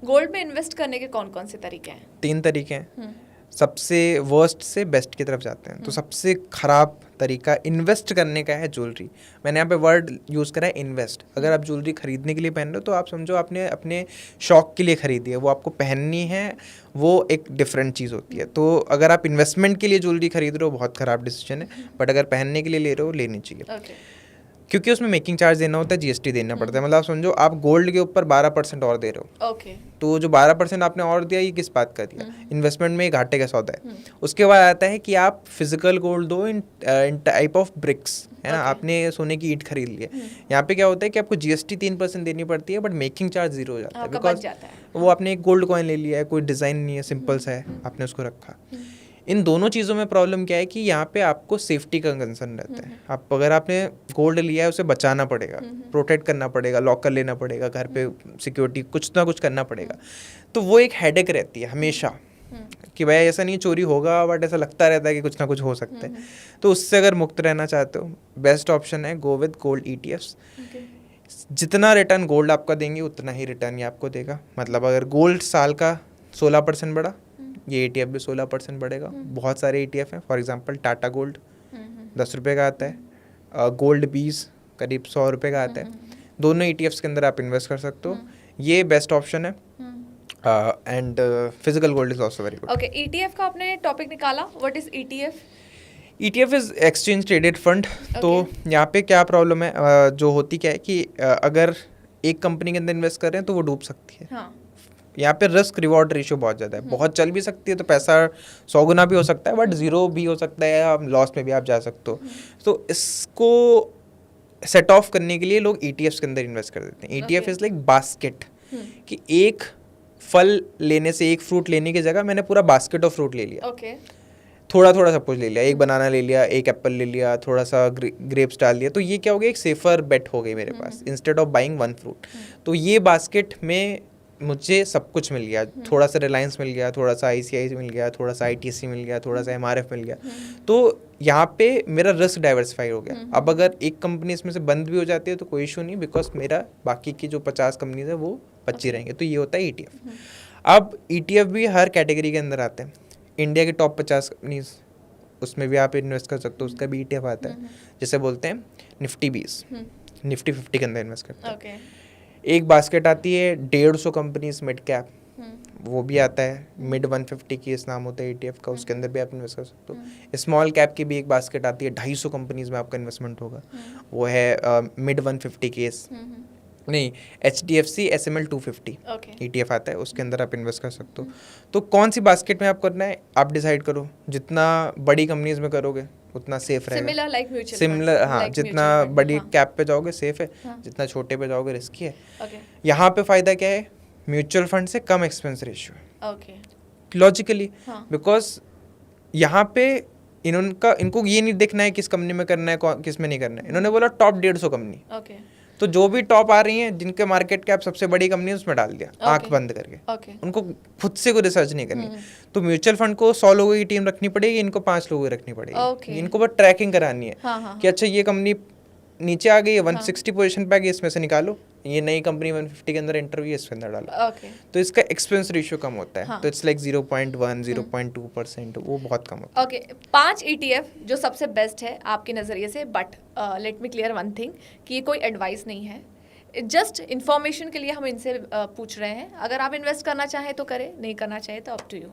Gold में invest करने के कौन कौन से तरीके हैं? 3 तरीके हैं। सबसे वर्स्ट से बेस्ट की तरफ जाते हैं। तो सबसे खराब तरीका इन्वेस्ट करने का है ज्वेलरी। मैंने यहाँ पे वर्ड यूज़ करा है इन्वेस्ट। अगर आप ज्वेलरी खरीदने के लिए पहन रहे हो तो आप समझो आपने अपने शौक के लिए खरीदी है, वो आपको पहननी है, वो एक डिफरेंट चीज़ होती है। तो अगर आप इन्वेस्टमेंट के लिए ज्वेलरी खरीद रहे हो बहुत ख़राब डिसीजन है, बट अगर पहनने के लिए ले रहे हो लेनी चाहिए। क्योंकि उसमें मेकिंग चार्ज देना होता है, जीएसटी देना पड़ता है। मतलब आप समझो आप गोल्ड के ऊपर 12% और दे रहे हो। तो जो 12% आपने और दिया ये किस बात का दिया? इन्वेस्टमेंट में घाटे का सौदा है। उसके बाद आता है कि आप फिजिकल गोल्ड दो इन टाइप ऑफ ब्रिक्स, है ना। आपने सोने की ईंट खरीद ली है, यहाँ पे क्या होता है कि आपको जीएसटी 3% देनी पड़ती है, बट मेकिंग चार्ज 0 हो जाता है। बिकॉज वो आपने एक गोल्ड कॉइन ले लिया है, कोई डिज़ाइन नहीं है, सिंपल सा है, आपने उसको रखा। इन दोनों चीज़ों में प्रॉब्लम क्या है कि यहाँ पे आपको सेफ्टी का कंसर्न रहता है। आप अगर आपने गोल्ड लिया है उसे बचाना पड़ेगा, प्रोटेक्ट करना पड़ेगा, लॉकर लेना पड़ेगा, घर पे सिक्योरिटी कुछ ना कुछ करना पड़ेगा। तो वो एक हेडेक रहती है हमेशा कि भाई ऐसा नहीं चोरी होगा, बट ऐसा लगता रहता है कि कुछ ना कुछ हो सकता है। तो उससे अगर मुक्त रहना चाहते हो, बेस्ट ऑप्शन है गो विद गोल्ड ETFs। जितना रिटर्न गोल्ड आपका देंगे उतना ही रिटर्न ये आपको देगा। मतलब अगर गोल्ड साल का 16% बढ़ा, ये ETF भी 16% बढ़ेगा। बहुत सारे ETF हैं, फॉर एग्जांपल टाटा गोल्ड 10 रुपये का आता है, गोल्ड 20 करीब 100 रुपये का आता है। दोनों ETFs के अंदर आप इन्वेस्ट कर सकते हो, ये बेस्ट ऑप्शन है। And physical gold is also very good. Okay, ETF का आपने टॉपिक निकाला, what is ETF? ETF is exchange traded fund. तो यहाँ पे क्या प्रॉब्लम है, जो होती क्या है कि अगर एक कंपनी के अंदर इन्वेस्ट कर रहे हैं तो वो डूब सकती है। यहाँ पे रिस्क रिवॉर्ड रेशियो बहुत ज़्यादा है। बहुत चल भी सकती है तो पैसा 100 गुना भी हो सकता है, बट 0 भी हो सकता है, या लॉस में भी आप जा सकते हो। तो इसको सेट ऑफ करने के लिए लोग ETFs के अंदर इन्वेस्ट कर देते हैं। ETF इज़ लाइक बास्केट, कि एक फल लेने से, एक फ्रूट लेने की जगह मैंने पूरा बास्केट ऑफ फ्रूट ले लिया। थोड़ा थोड़ा सब कुछ ले लिया, एक बनाना ले लिया, एक एप्पल ले लिया, थोड़ा सा ग्रेप्स डाल दिया। तो ये क्या हो गया, एक सेफर बेट हो गई मेरे पास, इंस्टेड ऑफ बाइंग 1 फ्रूट। तो ये बास्केट में मुझे सब कुछ मिल गया। थोड़ा सा रिलायंस मिल गया, थोड़ा सा ICICI मिल गया, थोड़ा सा ITC मिल गया, थोड़ा सा MRF मिल गया। तो यहाँ पे मेरा रिस्क डाइवर्सिफाई हो गया। अब अगर एक कंपनी इसमें से बंद भी हो जाती है तो कोई इशू नहीं, बिकॉज मेरा बाकी की जो 50 कंपनीज है वो बची रहेंगे। तो ये होता है ETF। अब ETF भी हर कैटेगरी के अंदर आते हैं। इंडिया के टॉप 50 कंपनीज, उसमें भी आप इन्वेस्ट कर सकते हो, उसका भी ETF आता है, जैसे बोलते हैं निफ्टी 20, निफ्टी 50 के अंदर इन्वेस्ट करते हैं। एक बास्केट आती है 150 कंपनीज मिड कैप, वो भी आता है। मिड 150 की इस नाम होता है ETF का, उसके अंदर भी आप इन्वेस्ट कर सकते हो। स्मॉल कैप की भी एक बास्केट आती है, 250 कंपनीज में आपका इन्वेस्टमेंट होगा, वो है मिड 150 केस, नहीं HDFC SML 250 ETF आता है, उसके अंदर आप इन्वेस्ट कर सकते हो। तो कौन सी बास्केट में आप करना है आप डिसाइड करो। जितना बड़ी कंपनीज में करोगे उतना सेफ रहेगा। सिमिलर हाँ, जितना बड़ी कैप पे जाओगे सेफ है, जितना छोटे पे जाओगे रिस्की है। यहाँ पे फायदा क्या है, म्यूचुअल फंड से कम एक्सपेंस रेशियो है लॉजिकली, बिकॉज यहाँ पे इनको ये नहीं देखना है किस कंपनी में करना है किस में नहीं करना है। इन्होंने बोला टॉप 150 कंपनी, तो जो भी टॉप आ रही हैं जिनके मार्केट कैप सबसे बड़ी कंपनी है उसमें डाल दिया, आंख बंद करके। उनको खुद से कोई रिसर्च नहीं करनी। तो म्यूचुअल फंड को 100 लोगों की टीम रखनी पड़ेगी, इनको 5 लोगों की रखनी पड़ेगी। इनको बस ट्रैकिंग करानी है कि अच्छा ये कंपनी नीचे आ गई है, 160 पोजीशन पे आ गई, इसमें से निकालो। ये नई कंपनी 150 के अंदर एंटर हुई है, इसके अंदर डालो। तो इसका एक्सपेंस रेशियो कम होता है। तो इट्स लाइक 0.1 0.2%, वो बहुत कम होता है। 5 ETF जो सबसे बेस्ट है आपके नज़रिए से, but let me clear one thing कि ये कोई एडवाइस नहीं है, जस्ट इन्फॉर्मेशन के लिए हम इनसे पूछ रहे हैं। अगर आप इन्वेस्ट करना चाहें तो करें, नहीं करना चाहें तो अप टू यू।